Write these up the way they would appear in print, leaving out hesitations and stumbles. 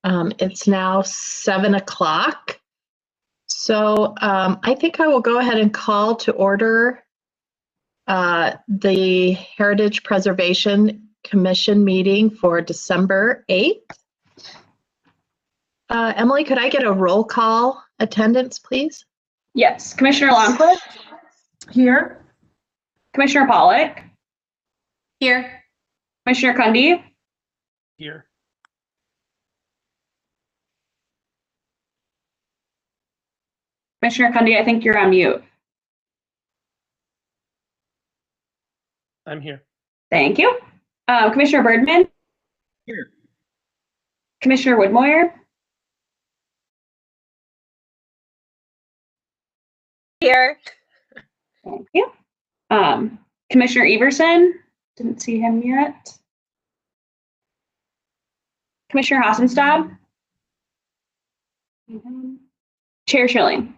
It's now 7 o'clock. So I think I will go ahead and call to order the Heritage Preservation Commission meeting for December 8th. Emily, could I get a roll call attendance, please? Yes. Commissioner Longquist? Here. Commissioner Pollock? Here. Commissioner Cundy? Here. Commissioner Cundy, I think you're on mute. I'm here. Thank you. Commissioner Birdman? Here. Commissioner Woodmoyer? Here. Thank you. Commissioner Everson? Didn't see him yet. Commissioner Hassenstab? Chair Schilling?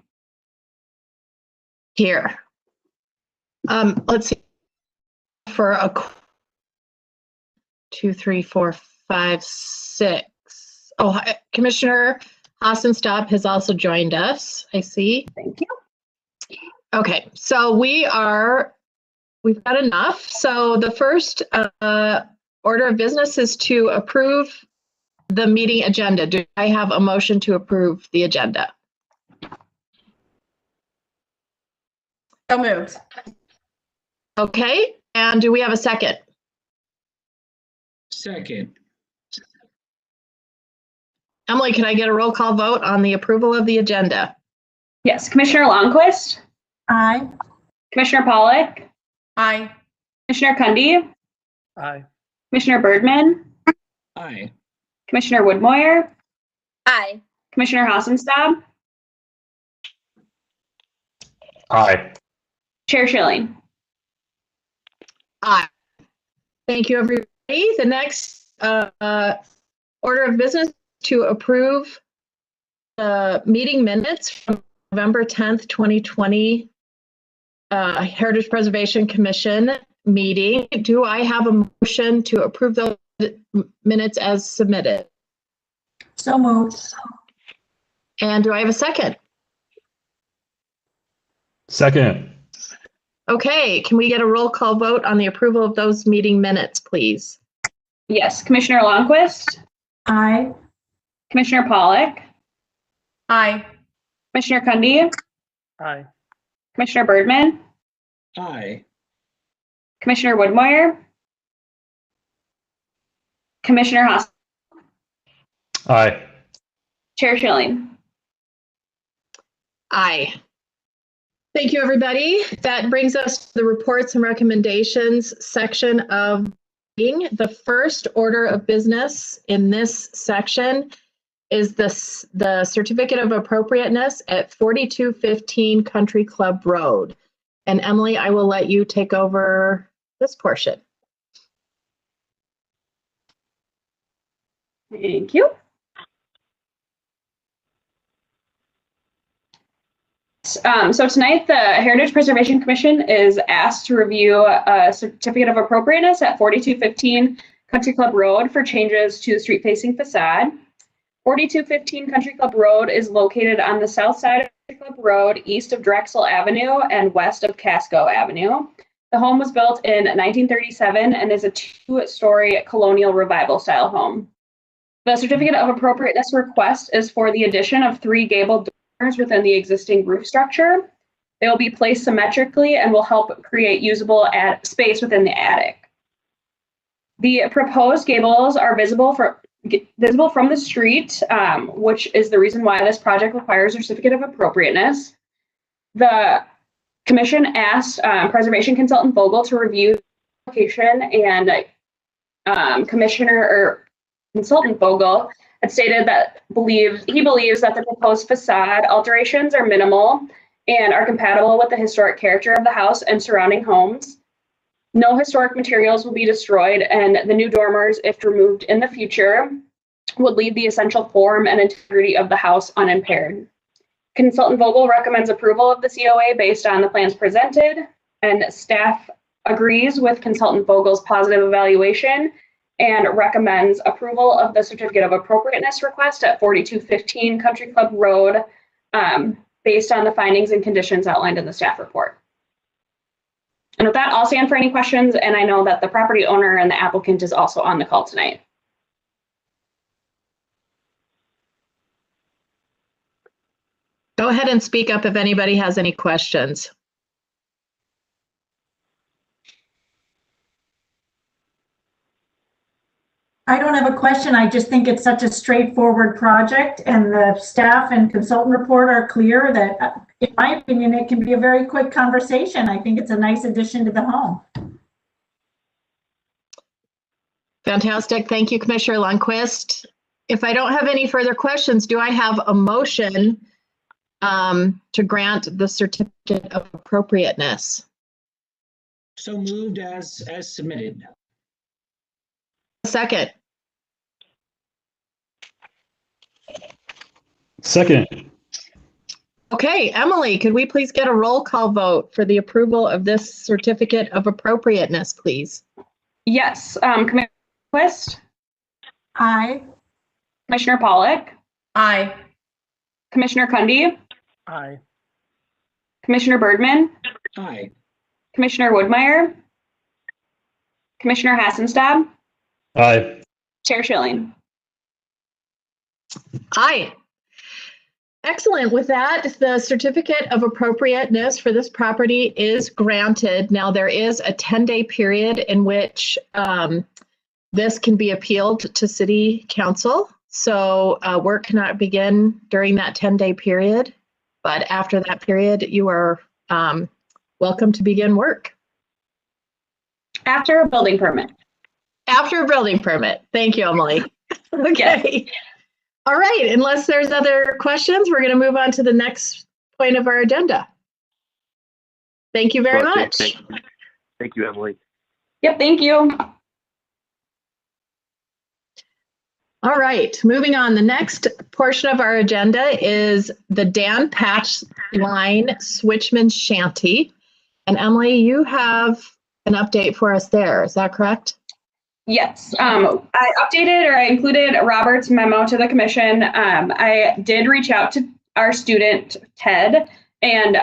Here. Let's see. For a 2, 3, 4, 5, 6. Oh, hi. Commissioner Hassenstab has also joined us, I see. Thank you. Okay, so we've got enough. So the first order of business is to approve the meeting agenda. Do I have a motion to approve the agenda? So moved. Okay, and do we have a second? Second. Emily, can I get a roll call vote on the approval of the agenda? Yes. Commissioner Longquist? Aye. Commissioner Pollock? Aye. Commissioner Cundy? Aye. Commissioner Birdman? Aye. Commissioner Woodmoyer? Aye. Commissioner Hassenstab? Aye. Chair Schilling? Aye. Thank you, everybody. The next order of business to approve the meeting minutes from November 10th, 2020 Heritage Preservation Commission meeting. Do I have a motion to approve those minutes as submitted? So moved. And do I have a second? Second. Okay, can we get a roll call vote on the approval of those meeting minutes, please? Yes. Commissioner Longquist? Aye. Commissioner Pollock? Aye. Commissioner Cundy? Aye. Commissioner Birdman? Aye. Commissioner Woodmoyer? Commissioner Haas? Aye. Chair Schilling? Aye. Thank you, everybody. That brings us to the reports and recommendations section of the first order of business in this section is the certificate of appropriateness at 4215 Country Club Road. And Emily, I will let you take over this portion. Thank you. So tonight, the Heritage Preservation Commission is asked to review a certificate of appropriateness at 4215 Country Club Road for changes to the street-facing facade. 4215 Country Club Road is located on the south side of Country Club Road, east of Drexel Avenue and west of Casco Avenue. The home was built in 1937 and is a 2-story colonial revival-style home. The certificate of appropriateness request is for the addition of 3 gabled doors within the existing roof structure. They will be placed symmetrically and will help create usable space within the attic. The proposed gables are visible from the street, which is the reason why this project requires a certificate of appropriateness. The commission asked preservation consultant Vogel to review the application, and consultant Vogel had stated that he believes that the proposed facade alterations are minimal and are compatible with the historic character of the house and surrounding homes. No historic materials will be destroyed, and the new dormers, if removed in the future, would leave the essential form and integrity of the house unimpaired. Consultant Vogel recommends approval of the COA based on the plans presented, and staff agrees with Consultant Vogel's positive evaluation and recommends approval of the certificate of appropriateness request at 4215 Country Club Road, based on the findings and conditions outlined in the staff report. And with that, I'll stand for any questions, and I know that the property owner and the applicant is also on the call tonight. Go ahead and speak up if anybody has any questions. I don't have a question. I just think it's such a straightforward project, and the staff and consultant report are clear that, in my opinion, it can be a very quick conversation. I think it's a nice addition to the home. Fantastic. Thank you, Commissioner Lundquist. If I don't have any further questions, do I have a motion to grant the certificate of appropriateness? So moved as submitted. Second. Second. Okay, Emily, could we please get a roll call vote for the approval of this certificate of appropriateness, please? Yes, Commissioner Lundquist, Aye. Commissioner Pollack, Aye. Commissioner Cundy, Aye. Commissioner Birdman, Aye. Commissioner Woodmeyer, Commissioner Hassenstab, Aye. Chair Schilling. Aye. Excellent. With that, the certificate of appropriateness for this property is granted. Now, there is a 10-day period in which this can be appealed to City Council. So work cannot begin during that 10-day period. But after that period, you are welcome to begin work. After a building permit. After a building permit. Thank you, Emily. Okay. Yes. All right. Unless there's other questions, we're going to move on to the next point of our agenda. Thank you very much. Thank you, Emily. Yep, thank you. All right. Moving on. The next portion of our agenda is the Dan Patch Line Switchman Shanty. And Emily, you have an update for us there. Is that correct? Yes, I updated, or I included Robert's memo to the commission. I did reach out to our student, Ted, and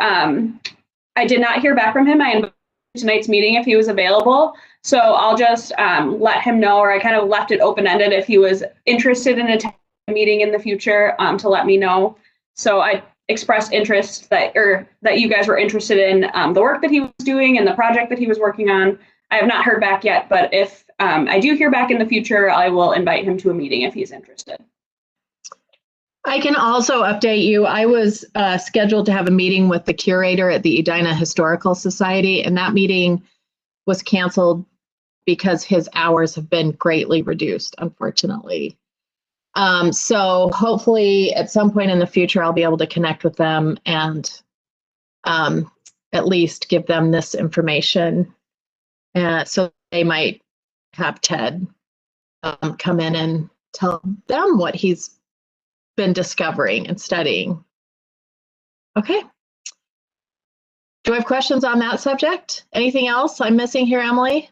I did not hear back from him. I invited him to tonight's meeting if he was available. So I'll just let him know, or I kind of left it open-ended if he was interested in attending a meeting in the future, to let me know. So I expressed interest that you guys were interested in the work that he was doing and the project that he was working on. I have not heard back yet, but if I do hear back in the future, I will invite him to a meeting if he's interested. I can also update you. I was scheduled to have a meeting with the curator at the Edina Historical Society, and that meeting was canceled because his hours have been greatly reduced, unfortunately. So hopefully at some point in the future, I'll be able to connect with them and at least give them this information. So they might have Ted come in and tell them what he's been discovering and studying. Okay. Do I have questions on that subject? Anything else I'm missing here, Emily?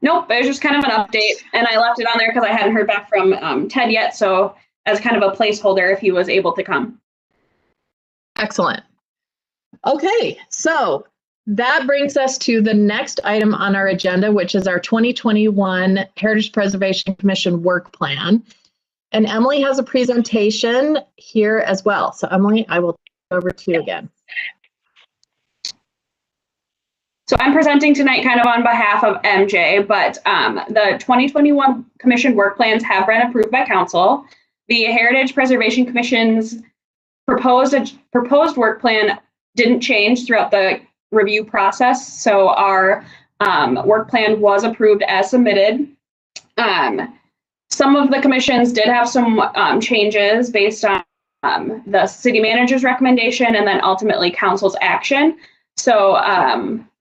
Nope, it was just kind of an update, and I left it on there because I hadn't heard back from Ted yet, so as kind of a placeholder if he was able to come. Excellent. Okay, so that brings us to the next item on our agenda, which is our 2021 Heritage Preservation Commission work plan. And Emily has a presentation here as well. So Emily, I will turn it over to you again. So I'm presenting tonight kind of on behalf of MJ, but the 2021 Commission work plans have been approved by Council. The Heritage Preservation Commission's proposed work plan didn't change throughout the review process, so our work plan was approved as submitted. Some of the commissions did have some changes based on the city manager's recommendation and then ultimately council's action. So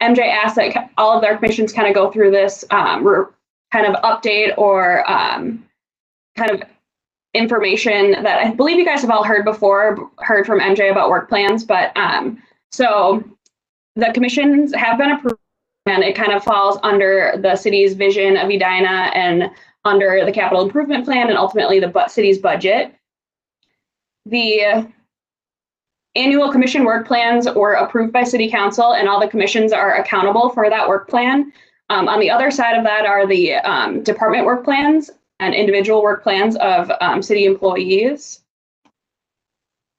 MJ asked that all of their commissions kind of go through this kind of update or kind of information that I believe you guys have all heard from MJ about work plans, but so the commissions have been approved And it kind of falls under the city's vision of Edina and under the capital improvement plan and ultimately the city's budget. The annual commission work plans were approved by city council and all the commissions are accountable for that work plan. On the other side of that are the department work plans and individual work plans of city employees.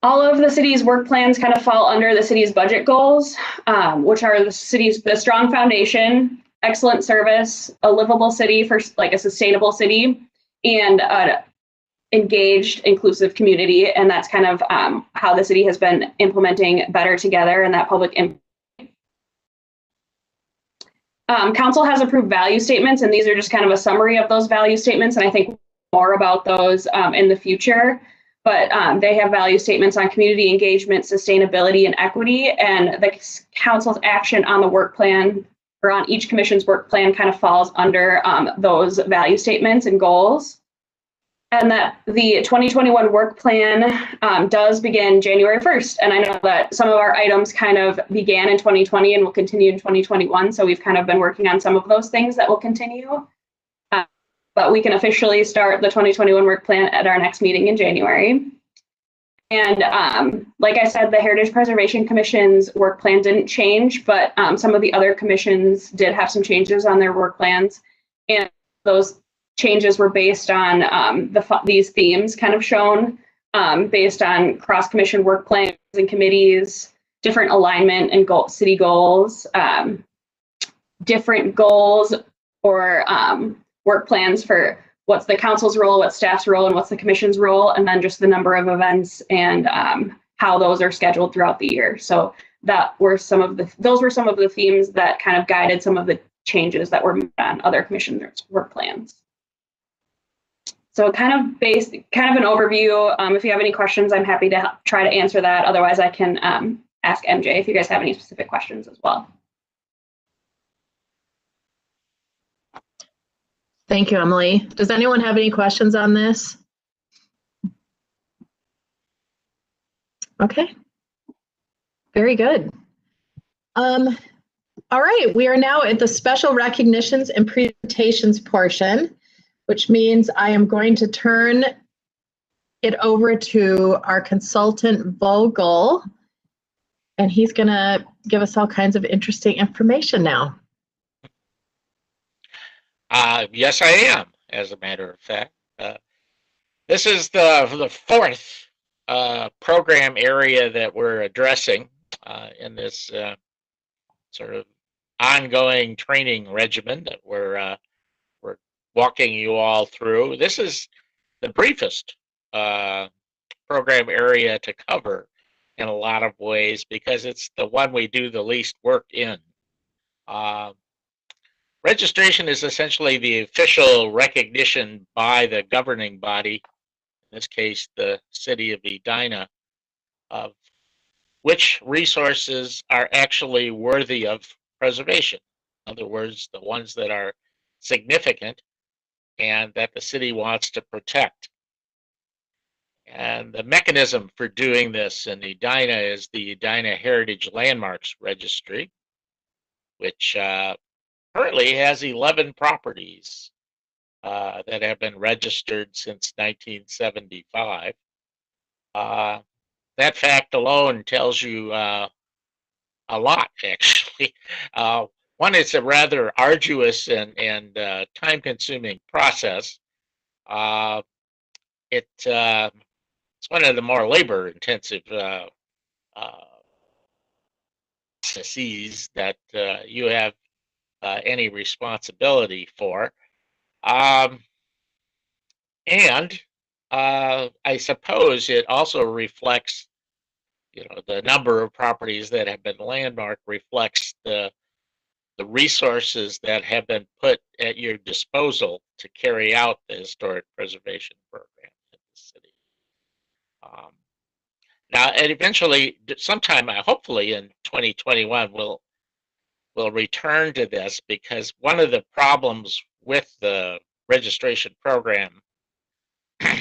All of the city's work plans kind of fall under the city's budget goals, which are the strong foundation, excellent service, a livable city for like a sustainable city, and engaged, inclusive community. And that's kind of how the city has been implementing Better Together and that public impact. Council has approved value statements, and these are just kind of a summary of those value statements. And I think more about those in the future. But they have value statements on community engagement, sustainability, and equity. And the council's action on the work plan or on each commission's work plan kind of falls under those value statements and goals. And that the 2021 work plan does begin January 1st. And I know that some of our items kind of began in 2020 and will continue in 2021. So we've kind of been working on some of those things that will continue. But we can officially start the 2021 work plan at our next meeting in January. And like I said, the Heritage Preservation Commission's work plan didn't change, but some of the other commissions did have some changes on their work plans. And those changes were based on these themes kind of shown, based on cross-commission work plans and committees, different alignment and city goals, different goals or work plans for what's the council's role, what's staff's role, and what's the commission's role, and then just the number of events and how those are scheduled throughout the year. So those were some of the themes that kind of guided some of the changes that were made on other commissioners' work plans. So kind of an overview. If you have any questions, I'm happy to try to answer that. Otherwise, I can ask MJ if you guys have any specific questions as well. Thank you, Emily. Does anyone have any questions on this? Okay. Very good. All right, we are now at the special recognitions and presentations portion, which means I am going to turn it over to our consultant, Vogel, and he's going to give us all kinds of interesting information now. Yes, I am, as a matter of fact. This is the fourth program area that we're addressing in this sort of ongoing training regimen that we're walking you all through. This is the briefest program area to cover in a lot of ways because it's the one we do the least work in. Registration is essentially the official recognition by the governing body, in this case, the city of Edina, of which resources are actually worthy of preservation. In other words, the ones that are significant and that the city wants to protect. And the mechanism for doing this in Edina is the Edina Heritage Landmarks Registry, which currently has 11 properties that have been registered since 1975. That fact alone tells you a lot, actually. One, it's a rather arduous and time-consuming process. It's one of the more labor-intensive processes that you have any responsibility for. And I suppose it also reflects, the number of properties that have been landmarked reflects the resources that have been put at your disposal to carry out the historic preservation program in the city. Now, and eventually, sometime, hopefully in 2021, we'll return to this because one of the problems with the registration program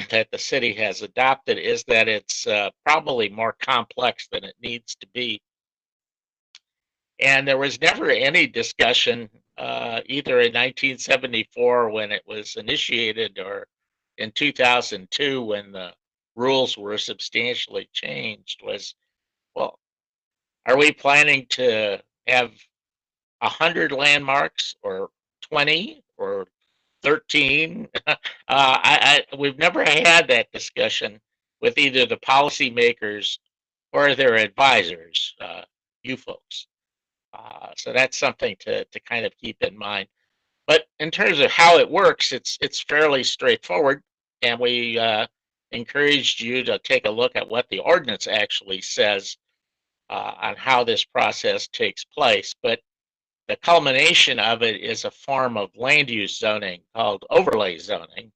that the city has adopted is that it's probably more complex than it needs to be. And there was never any discussion, either in 1974 when it was initiated or in 2002 when the rules were substantially changed, was, well, are we planning to have 100 landmarks or 20 or 13? We've never had that discussion with either the policymakers or their advisors, you folks. So that's something to kind of keep in mind. But in terms of how it works, it's fairly straightforward, and we encouraged you to take a look at what the ordinance actually says on how this process takes place. But the culmination of it is a form of land use zoning called overlay zoning,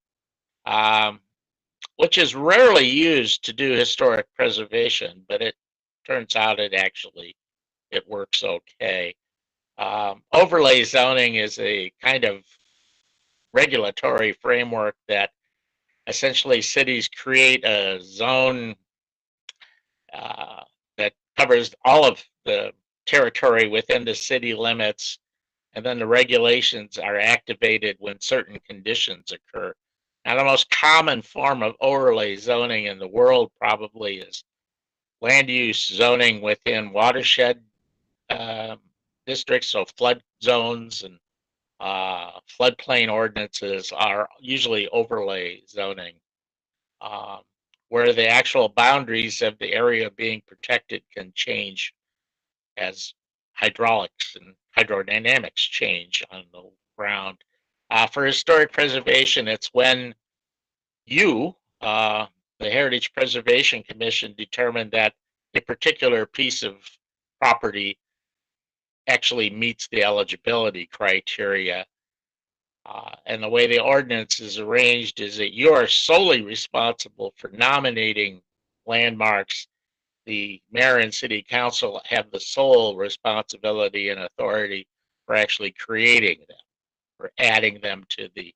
which is rarely used to do historic preservation, but it turns out it works okay. Overlay zoning is a kind of regulatory framework that essentially cities create a zone that covers all of the territory within the city limits, and then the regulations are activated when certain conditions occur. Now, the most common form of overlay zoning in the world probably is land use zoning within watershed districts, so flood zones and floodplain ordinances are usually overlay zoning, where the actual boundaries of the area being protected can change as hydraulics and hydrodynamics change on the ground. For historic preservation, it's when you, the Heritage Preservation Commission, determined that a particular piece of property actually meets the eligibility criteria. And the way the ordinance is arranged is that you are solely responsible for nominating landmarks. The mayor and city council have the sole responsibility and authority for actually creating them, for adding them to the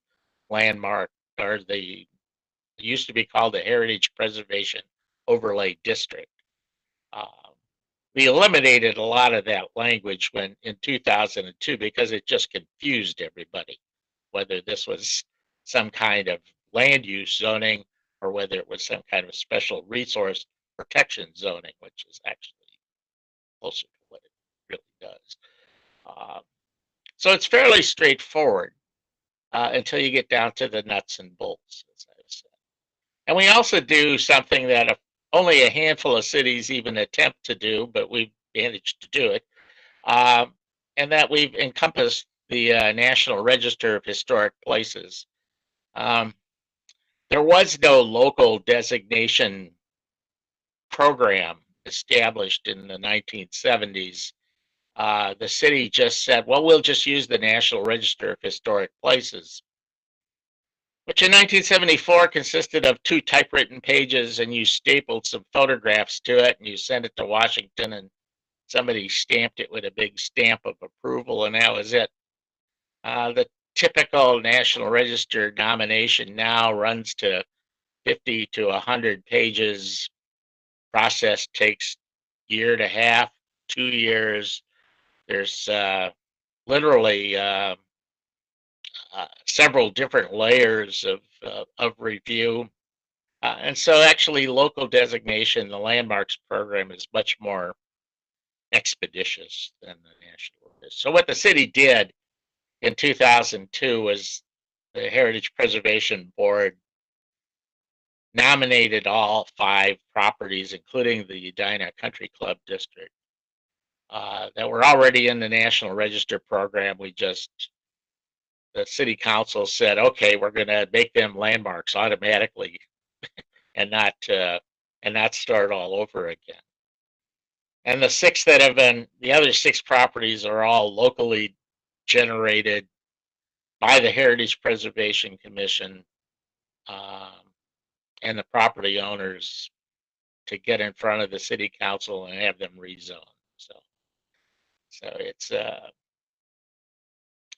landmark, or it used to be called the Heritage Preservation Overlay District. We eliminated a lot of that language in 2002 because it just confused everybody, whether this was some kind of land use zoning or whether it was some kind of special resource protection zoning, which is actually closer to what it really does. So it's fairly straightforward until you get down to the nuts and bolts, as I've said. And we also do something that only a handful of cities even attempt to do, but we've managed to do it, and that we've encompassed the National Register of Historic Places. There was no local designation program established in the 1970s. The city just said, well, we'll just use the National Register of Historic Places, which in 1974 consisted of 2 typewritten pages, and you stapled some photographs to it, and you sent it to Washington, and somebody stamped it with a big stamp of approval, and that was it. The typical National Register nomination now runs to 50 to 100 pages. Process takes a year and a half, 2 years. There's literally several different layers of review. And so actually local designation, the landmarks program, is much more expeditious than the national is. So what the city did in 2002 was the Heritage Preservation Board nominated all 5 properties, including the Edina Country Club District, that were already in the National Register program. The city council said, okay, we're going to make them landmarks automatically and not start all over again. And the other 6 properties are all locally generated by the Heritage Preservation Commission and the property owners to get in front of the city council and have them rezoned. So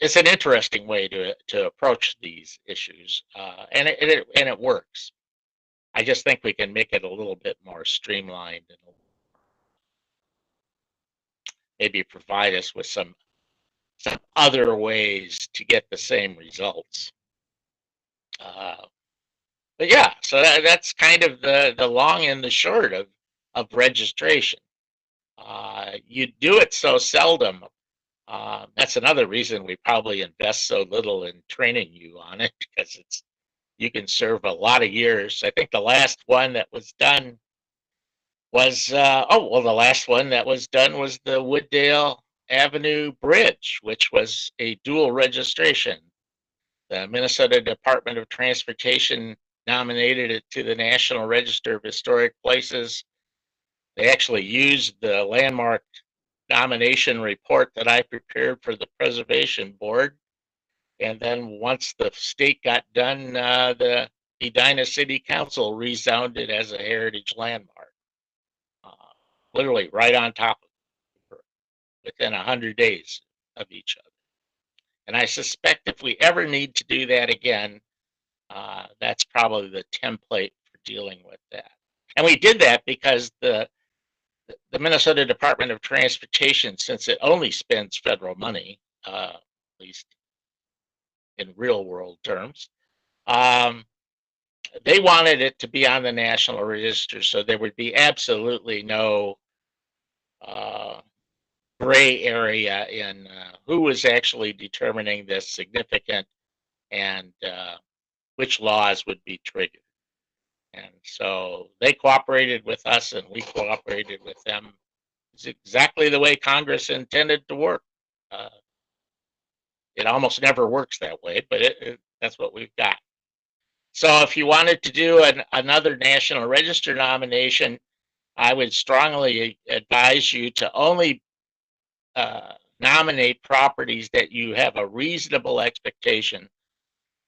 it's an interesting way to approach these issues, and it works. I just think we can make it a little bit more streamlined. maybe provide us with some other ways to get the same results. But yeah, so that's kind of the long and the short of registration. You do it so seldom. That's another reason we probably invest so little in training you on it, because you can serve a lot of years. I think the last one that was done was the last one that was done was the Wooddale Avenue Bridge, which was a dual registration. The Minnesota Department of Transportation nominated it to the National Register of Historic Places. They actually used the landmark nomination report that I prepared for the Preservation Board. And then once the state got done, the Edina City Council resounded as a heritage landmark. Literally right on top of it, within 100 days of each other. And I suspect if we ever need to do that again, that's probably the template for dealing with that. And we did that because the Minnesota Department of Transportation, since it only spends federal money, at least in real world terms, they wanted it to be on the National Register, so there would be absolutely no gray area in who was actually determining this significant and which laws would be triggered. And so they cooperated with us and we cooperated with them. It's exactly the way Congress intended to work. It almost never works that way, but that's what we've got. So if you wanted to do another National Register nomination, I would strongly advise you to only nominate properties that you have a reasonable expectation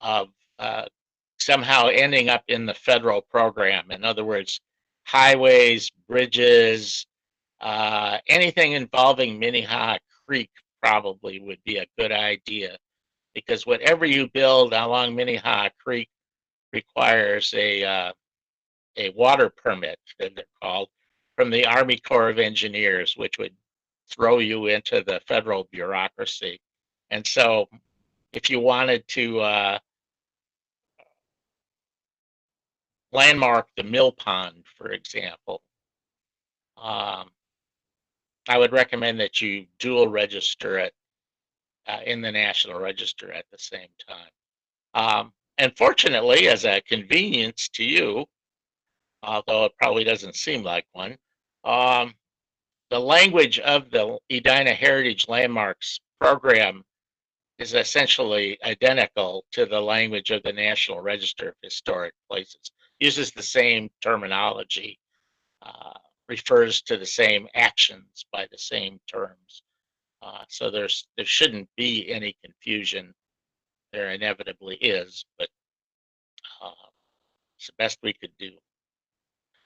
of somehow ending up in the federal program. In other words, highways, bridges, anything involving Minnehaha Creek probably would be a good idea, because whatever you build along Minnehaha Creek requires a water permit, as they're called, from the Army Corps of Engineers, which would throw you into the federal bureaucracy. And so if you wanted to landmark the mill pond, for example, I would recommend that you dual register it in the National Register at the same time. And fortunately, as a convenience to you, although it probably doesn't seem like one, the language of the Edina Heritage Landmarks program is essentially identical to the language of the National Register of Historic Places. Uses the same terminology, refers to the same actions by the same terms. So there shouldn't be any confusion. There inevitably is, but it's the best we could do.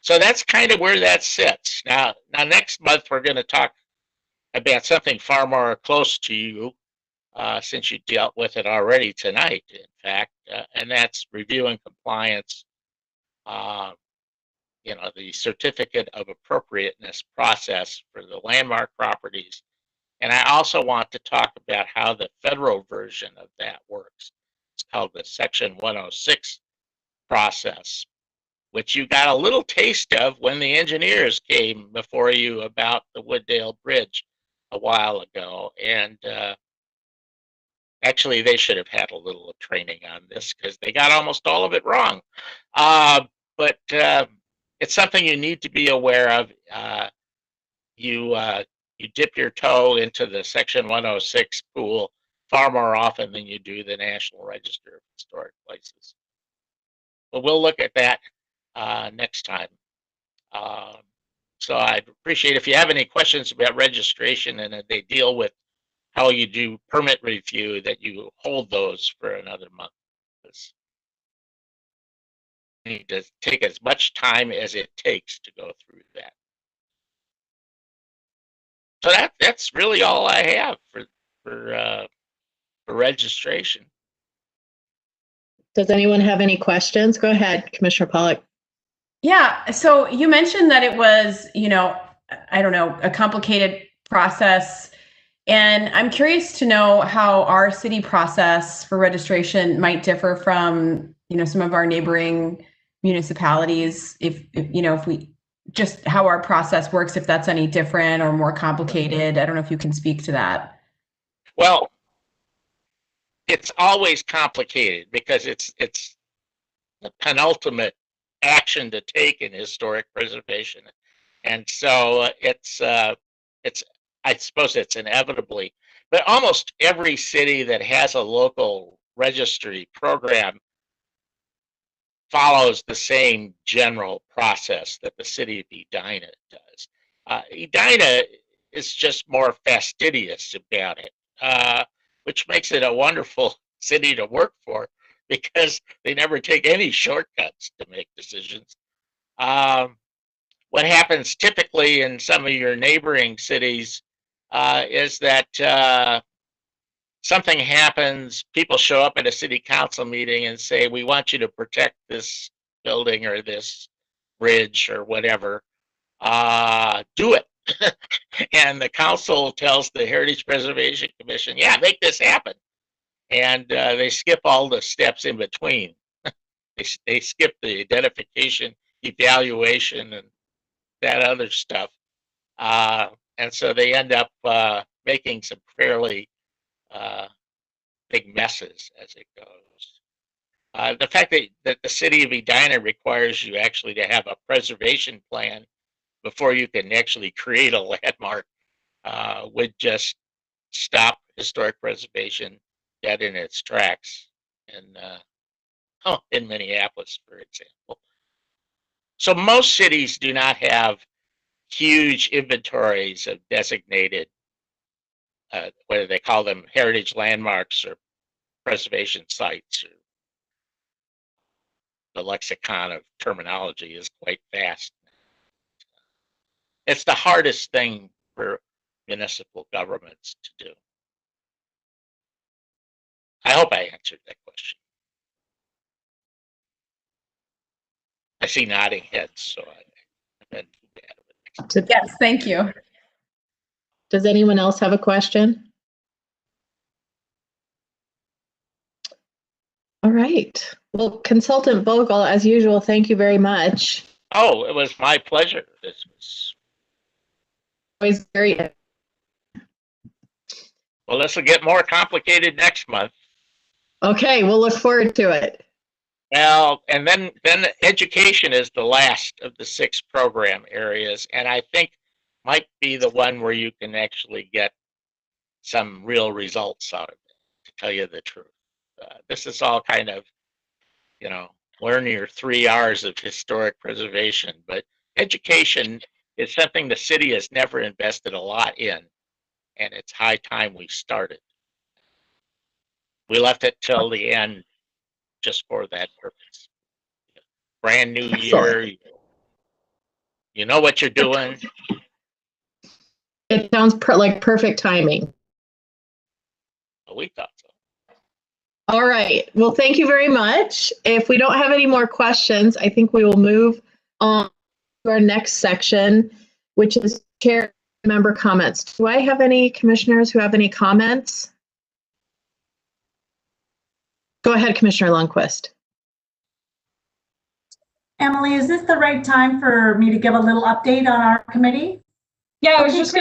So that's kind of where that sits. Now next month we're going to talk about something far more close to you, since you dealt with it already tonight, in fact, and that's review and compliance. The certificate of appropriateness process for the landmark properties. And I also want to talk about how the federal version of that works. It's called the Section 106 process, which you got a little taste of when the engineers came before you about the Wooddale Bridge a while ago. And actually, they should have had a little training on this because they got almost all of it wrong. But it's something you need to be aware of. You dip your toe into the Section 106 pool far more often than you do the National Register of Historic Places. But we'll look at that next time. So I'd appreciate if you have any questions about registration and if they deal with how you do permit review, that you hold those for another month. You need to take as much time as it takes to go through that. So that's really all I have for registration. Does anyone have any questions? Go ahead, Commissioner Pollack. Yeah, so you mentioned that it was, I don't know, a complicated process. And I'm curious to know how our city process for registration might differ from, some of our neighboring municipalities. If we just how our process works, if that's any different or more complicated. I don't know if you can speak to that. Well, it's always complicated because it's the penultimate action to take in historic preservation, and so I suppose it's inevitably, but almost every city that has a local registry program follows the same general process that the city of Edina does. Edina is just more fastidious about it, which makes it a wonderful city to work for because they never take any shortcuts to make decisions. What happens typically in some of your neighboring cities is that something happens, people show up at a city council meeting and say, we want you to protect this building or this bridge or whatever. Do it. And the council tells the Heritage Preservation Commission, yeah, make this happen. And they skip all the steps in between. They skip the identification, evaluation, and that other stuff. And so they end up making some fairly big messes as it goes. The fact that the city of Edina requires you actually to have a preservation plan before you can actually create a landmark would just stop historic preservation dead in its tracks in Minneapolis, for example. So most cities do not have huge inventories of designated, whether they call them heritage landmarks or preservation sites. Or the lexicon of terminology is quite vast. It's the hardest thing for municipal governments to do. I hope I answered that question. I see nodding heads, so I've been too bad of it. Yes, thank you. Does anyone else have a question? All right. Well, Consultant Vogel, as usual, thank you very much. Oh, it was my pleasure. This was Always very. Well, this will get more complicated next month. Okay, we'll look forward to it. Well, and then education is the last of the 6 program areas, and I think might be the one where you can actually get some real results out of it, to tell you the truth. This is all kind of, learn your 3 R's of historic preservation, but education is something the city has never invested a lot in, and it's high time we started. We left it till the end just for that purpose. Brand new year, you know what you're doing. It sounds like perfect timing. We thought so. All right. Well, thank you very much. If we don't have any more questions, I think we will move on to our next section, which is chair member comments. Do I have any commissioners who have any comments? Go ahead, Commissioner Lundquist. Emily, is this the right time for me to give a little update on our committee? Yeah, I was just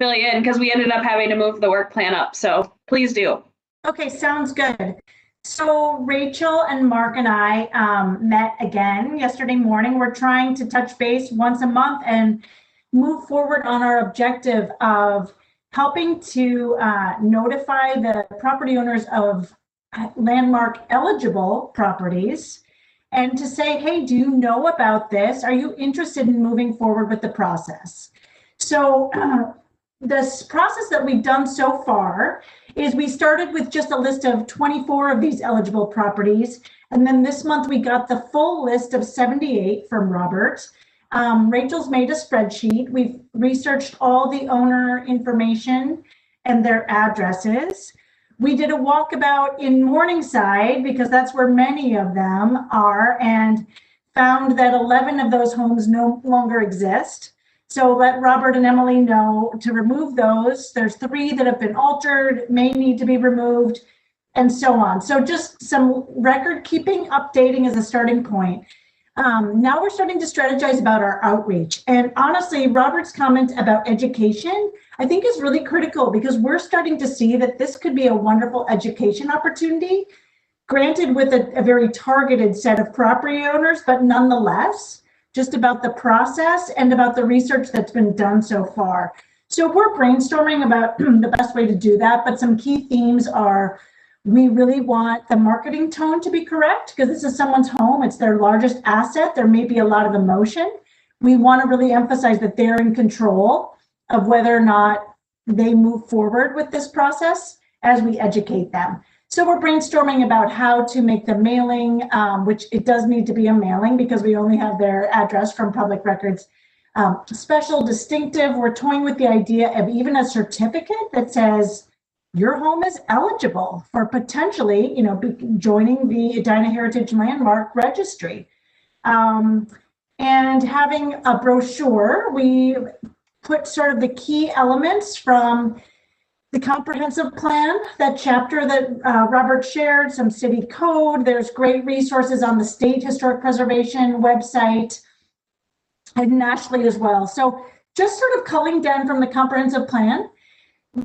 fill you in because we ended up having to move the work plan up. So please do. Okay, sounds good. So Rachel and Mark and I met again yesterday morning. We're trying to touch base once a month and move forward on our objective of helping to notify the property owners of landmark eligible properties and to say, hey, do you know about this? Are you interested in moving forward with the process? So this process that we've done so far is we started with just a list of 24 of these eligible properties. And then this month we got the full list of 78 from Robert. Rachel's made a spreadsheet. We've researched all the owner information and their addresses. We did a walkabout in Morningside because that's where many of them are, and found that 11 of those homes no longer exist. So let Robert and Emily know to remove those. There's 3 that have been altered, may need to be removed, and so on. So just some record keeping, updating as a starting point. Now we're starting to strategize about our outreach. And honestly, Robert's comment about education, I think is really critical because we're starting to see that this could be a wonderful education opportunity, granted with a very targeted set of property owners, but nonetheless, just about the process and about the research that's been done so far. So we're brainstorming about the best way to do that, but some key themes are, we really want the marketing tone to be correct because this is someone's home. It's their largest asset. There may be a lot of emotion. We want to really emphasize that they're in control of whether or not they move forward with this process as we educate them. So we're brainstorming about how to make the mailing, which it does need to be a mailing because we only have their address from public records, special, distinctive. We're toying with the idea of even a certificate that says, your home is eligible for potentially, joining the Edina Heritage Landmark Registry. And having a brochure, we put sort of the key elements from the comprehensive plan, that chapter that Robert shared, some city code. There's great resources on the State Historic Preservation website and nationally as well. So just sort of culling down from the comprehensive plan,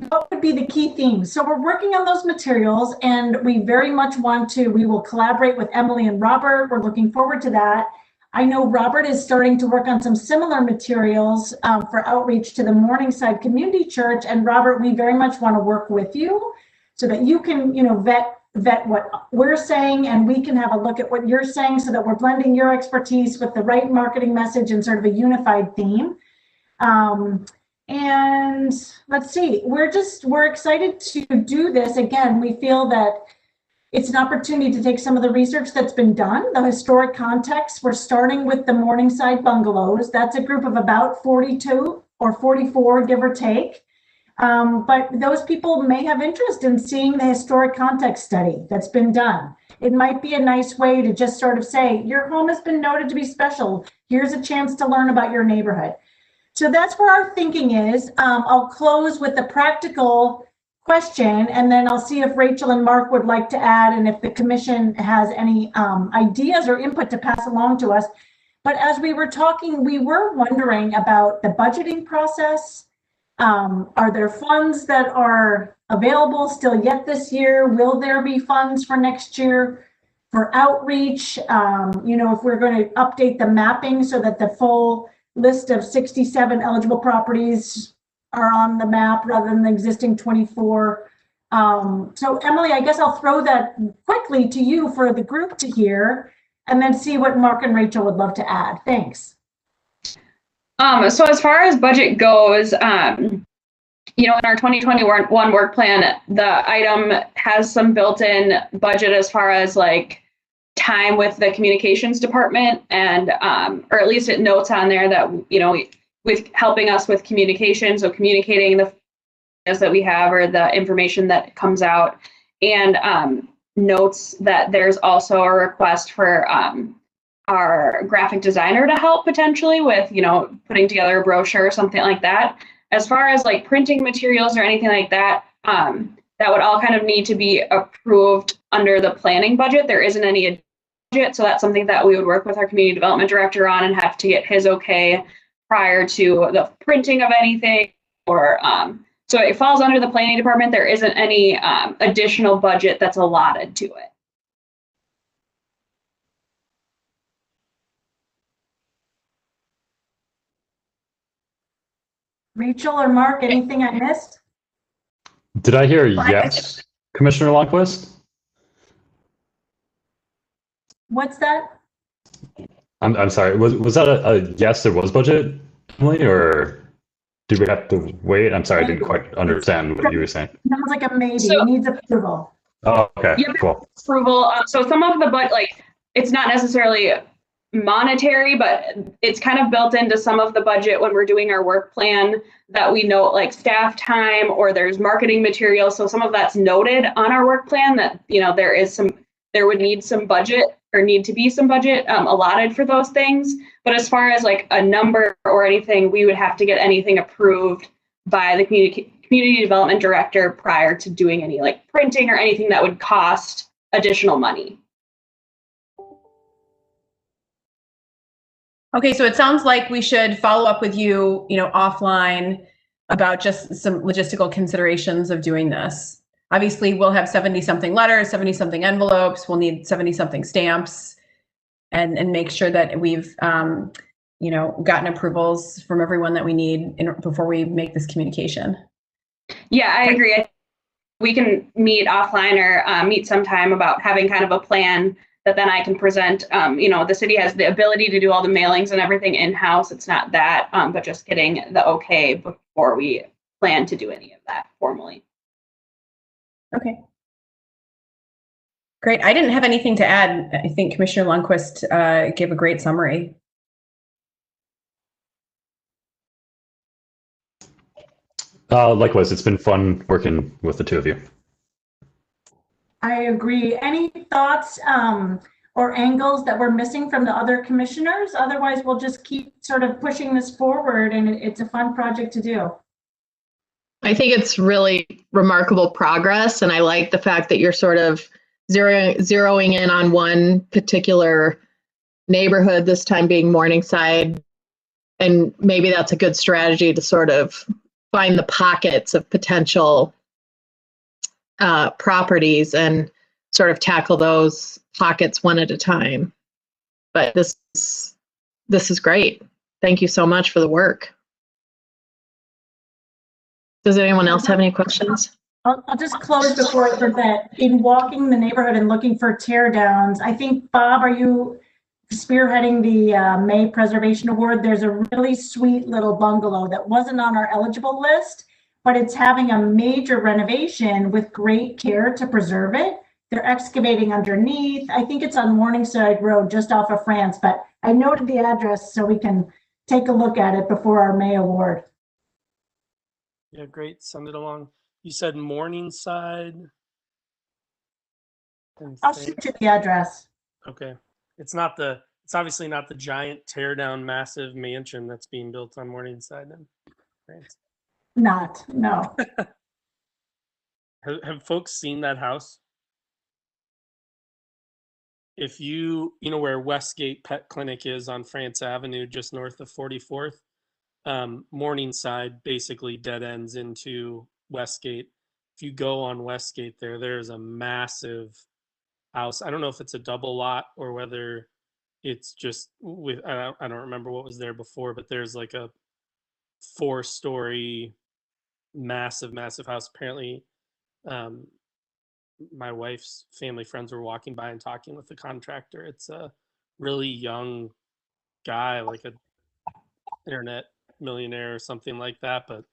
what would be the key themes? So we're working on those materials and we very much we will collaborate with Emily and Robert. We're looking forward to that. I know Robert is starting to work on some similar materials for outreach to the Morningside Community Church. And Robert, we very much want to work with you so that you can, vet what we're saying and we can have a look at what you're saying so that we're blending your expertise with the right marketing message and sort of a unified theme. And let's see, we're excited to do this. Again, we feel that it's an opportunity to take some of the research that's been done, the historic context. We're starting with the Morningside bungalows. That's a group of about 42 or 44, give or take. But those people may have interest in seeing the historic context study that's been done. It might be a nice way to just sort of say, your home has been noted to be special. Here's a chance to learn about your neighborhood. So that's where our thinking is. I'll close with the practical question, and then I'll see if Rachel and Mark would like to add, and if the commission has any ideas or input to pass along to us. But as we were talking, we were wondering about the budgeting process. Are there funds that are available still yet this year? Will there be funds for next year for outreach? If we're going to update the mapping so that the full list of 67 eligible properties are on the map rather than the existing 24. So Emily, I guess I'll throw that quickly to you for the group to hear and then see what Mark and Rachel would love to add. Thanks. So as far as budget goes, in our 2021 work plan, the item has some built-in budget as far as like time with the communications department, and or at least it notes on there that with helping us with communication, so communicating the that we have or the information that comes out, and notes that there's also a request for our graphic designer to help potentially with putting together a brochure or something like that. As far as like printing materials or anything like that, that would all kind of need to be approved under the planning budget. There isn't any budget, so that's something that we would work with our community development director on and have to get his okay prior to the printing of anything. Or so it falls under the planning department. There isn't any additional budget that's allotted to it. Rachel or Mark, anything I missed? Did I hear yes, Commissioner Lundquist? What's that? I'm sorry. Was that a yes? There was budget, Emily, or did we have to wait? I'm sorry, I didn't quite understand what you were saying. Sounds like a maybe. So, it needs approval. Oh, okay, yeah, cool. Approval. So some of the it's not necessarily monetary, but it's kind of built into some of the budget when we're doing our work plan that we note like staff time or there's marketing material. So some of that's noted on our work plan that there would need some budget or need to be some budget allotted for those things. But as far as like a number or anything, we would have to get anything approved by the community development director prior to doing any like printing or anything that would cost additional money. Okay, so it sounds like we should follow up with you, offline about just some logistical considerations of doing this. Obviously, we'll have 70-something letters, 70-something envelopes. We'll need 70-something stamps, and make sure that we've, gotten approvals from everyone that we need before we make this communication. Yeah, I agree. We can meet offline or meet sometime about having kind of a plan that then I can present. The city has the ability to do all the mailings and everything in-house. It's not that, but just getting the okay before we plan to do any of that formally. Okay. Great. I didn't have anything to add. I think Commissioner Lundquist gave a great summary. Likewise, it's been fun working with the two of you. I agree. Any thoughts or angles that we're missing from the other commissioners? Otherwise, we'll just keep sort of pushing this forward, and it's a fun project to do. I think it's really remarkable progress, and I like the fact that you're sort of zeroing in on one particular neighborhood, this time being Morningside, and maybe that's a good strategy to sort of find the pockets of potential properties and sort of tackle those pockets one at a time. But this is great. Thank you so much for the work. Does anyone else have any questions? I'll just close before I forget. In walking the neighborhood and looking for tear downs, I think, Bob, are you spearheading the May Preservation Award? There's a really sweet little bungalow that wasn't on our eligible list, but it's having a major renovation with great care to preserve it. They're excavating underneath. I think it's on Morningside Road, just off of France, but I noted the address so we can take a look at it before our May Award. Yeah, great. Send it along. You said Morningside. I'll shoot you the address. Okay. It's obviously not the giant tear down massive mansion that's being built on Morningside in France. No. Have folks seen that house? If you know where Westgate Pet Clinic is on France Avenue, just north of 44th, Morningside basically dead ends into Westgate. If you go on Westgate there's a massive house. I don't know if it's a double lot or whether it's just with, I don't remember what was there before, but there's like a 4-story massive house. Apparently my wife's family friends were walking by and talking with the contractor. It's a really young guy, like a internet millionaire or something like that. But I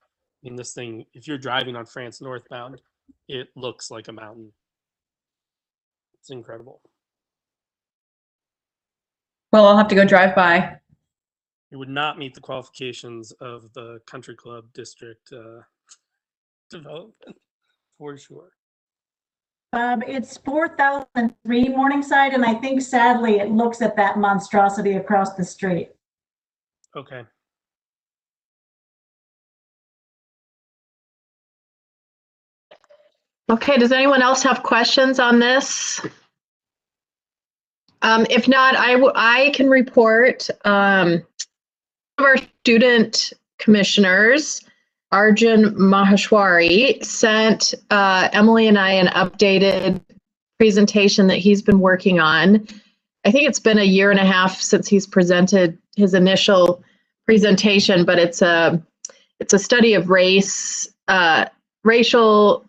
mean, this thing, if you're driving on France northbound, it looks like a mountain. It's incredible. Well, I'll have to go drive by. It would not meet the qualifications of the country club district development for sure. It's 4003 Morningside, and I think sadly it looks at that monstrosity across the street. Okay. Okay, does anyone else have questions on this? If not, I can report. One of our student commissioners, Arjun Maheshwari, sent Emily and I an updated presentation that he's been working on. I think it's been a year and a half since he's presented his initial presentation, but it's a study of race, racial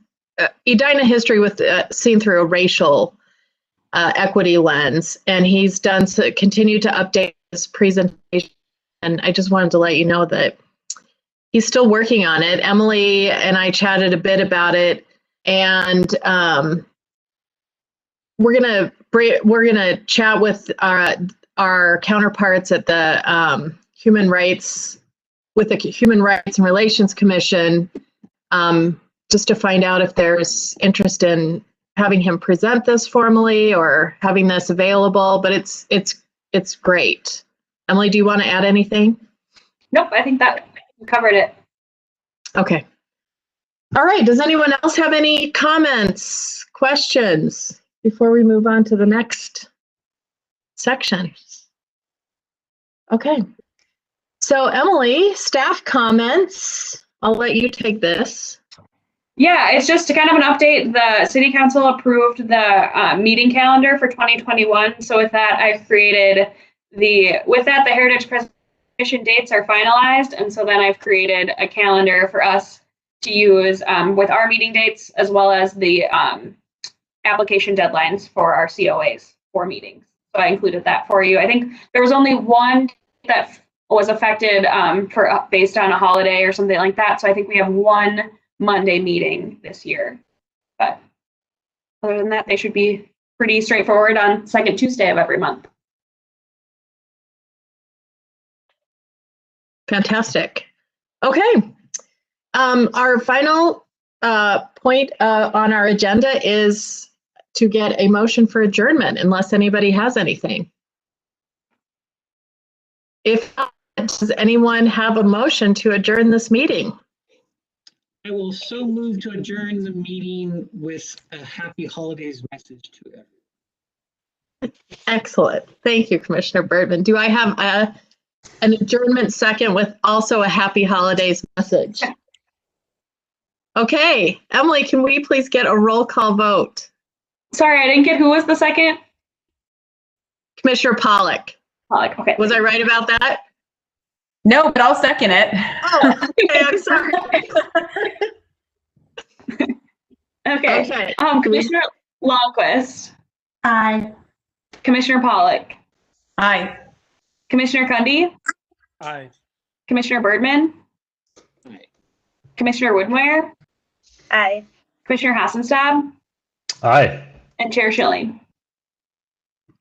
Edina history with seen through a racial equity lens, and he's continued to update his presentation. And I just wanted to let you know that he's still working on it. Emily and I chatted a bit about it, and we're gonna chat with our counterparts at the Human Rights and Relations Commission, just to find out if there's interest in having him present this formally or having this available, but it's great. Emily, do you want to add anything? Nope, I think that covered it. Okay. All right. Does anyone else have any comments, questions before we move on to the next section? Okay. So Emily, staff comments. I'll let you take this. Yeah, it's just kind of an update. The city council approved the meeting calendar for 2021. So with that, I've created the Heritage Preservation dates are finalized. And so then I've created a calendar for us to use with our meeting dates, as well as the application deadlines for our COAs for meetings. So I included that for you. I think there was only one that was affected based on a holiday or something like that. So I think we have one Monday meeting this year. But other than that, they should be pretty straightforward on second Tuesday of every month. Fantastic. Okay. Our final point on our agenda is to get a motion for adjournment, unless anybody has anything. If not, does anyone have a motion to adjourn this meeting? I will so move to adjourn the meeting with a happy holidays message to everyone. Excellent. Thank you, Commissioner Birdman. Do I have an adjournment second with also a happy holidays message? Okay, Emily, can we please get a roll call vote? Sorry, I didn't get who was the second? Commissioner Pollack. Pollack, okay. Was I right about that? No, but I'll second it. Oh, okay, I'm sorry. Okay. Okay. Commissioner Longquist, Aye. Commissioner Pollack, Aye. Commissioner Cundy, Aye. Commissioner Birdman, Aye. Commissioner Woodware, Aye. Commissioner Hassenstab, Aye. and Chair Schilling.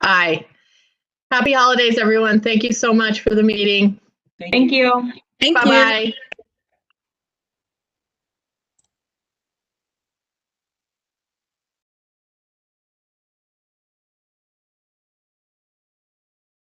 Aye. Happy holidays, everyone. Thank you so much for the meeting. Thank you. Thank you. Bye-bye.